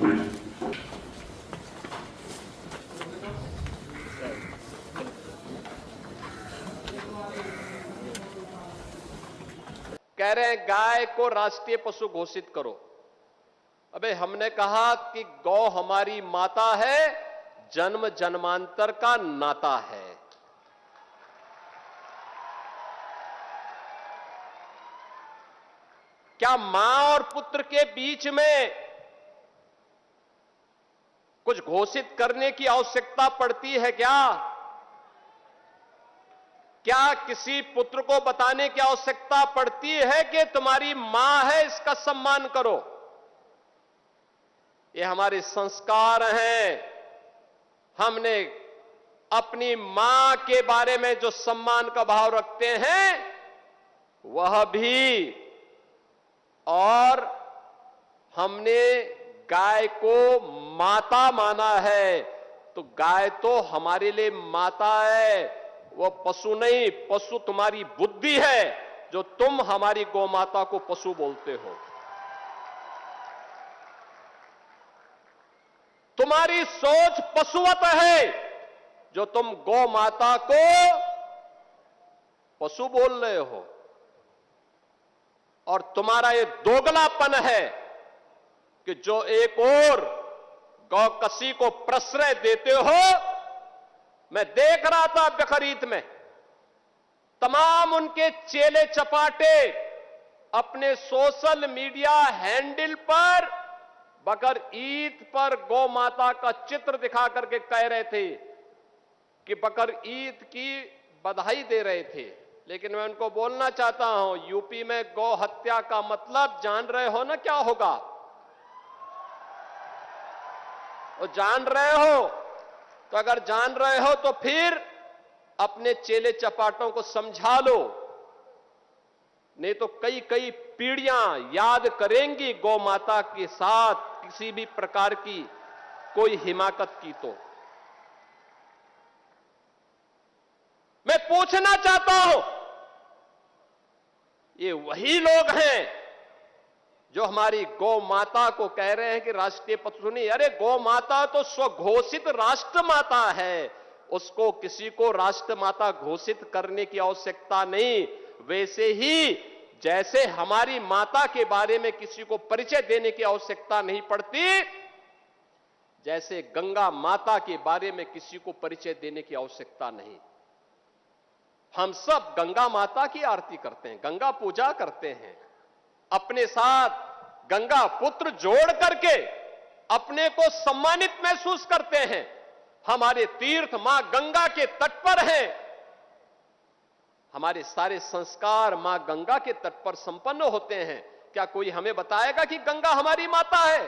कह रहे हैं गाय को राष्ट्रीय पशु घोषित करो। अबे हमने कहा कि गौ हमारी माता है, जन्म जन्मांतर का नाता है। क्या मां और पुत्र के बीच में कुछ घोषित करने की आवश्यकता पड़ती है क्या? क्या किसी पुत्र को बताने की आवश्यकता पड़ती है कि तुम्हारी मां है, इसका सम्मान करो? ये हमारे संस्कार हैं। हमने अपनी मां के बारे में जो सम्मान का भाव रखते हैं वह भी, और हमने गाय को माता माना है। तो गाय तो हमारे लिए माता है, वो पशु नहीं। पशु तुम्हारी बुद्धि है जो तुम हमारी गौ माता को पशु बोलते हो। तुम्हारी सोच पशुवत है जो तुम गौ माता को पशु बोल रहे हो। और तुम्हारा ये दोगलापन है कि जो एक और गौकसी को प्रश्रय देते हो। मैं देख रहा था बकरीद में तमाम उनके चेले चपाटे अपने सोशल मीडिया हैंडल पर बकर ईद पर गौ माता का चित्र दिखा करके कह रहे थे कि बकर ईद की बधाई दे रहे थे। लेकिन मैं उनको बोलना चाहता हूं, यूपी में गौ हत्या का मतलब जान रहे हो ना क्या होगा? वो जान रहे हो? तो अगर जान रहे हो तो फिर अपने चेले चपाटों को समझा लो, नहीं तो कई कई पीढ़ियां याद करेंगी गौ माता के साथ किसी भी प्रकार की कोई हिमाकत की। तो मैं पूछना चाहता हूं, ये वही लोग हैं जो हमारी गौ माता को कह रहे हैं कि राष्ट्रीय पशु नहीं। अरे गौ माता तो स्वघोषित राष्ट्र माता है, उसको किसी को राष्ट्र माता घोषित करने की आवश्यकता नहीं। वैसे ही जैसे हमारी माता के बारे में किसी को परिचय देने की आवश्यकता नहीं पड़ती, जैसे गंगा माता के बारे में किसी को परिचय देने की आवश्यकता नहीं। हम सब गंगा माता की आरती करते हैं, गंगा पूजा करते हैं, अपने साथ गंगा पुत्र जोड़ करके अपने को सम्मानित महसूस करते हैं। हमारे तीर्थ मां गंगा के तट पर हैं। हमारे सारे संस्कार मां गंगा के तट पर संपन्न होते हैं। क्या कोई हमें बताएगा कि गंगा हमारी माता है?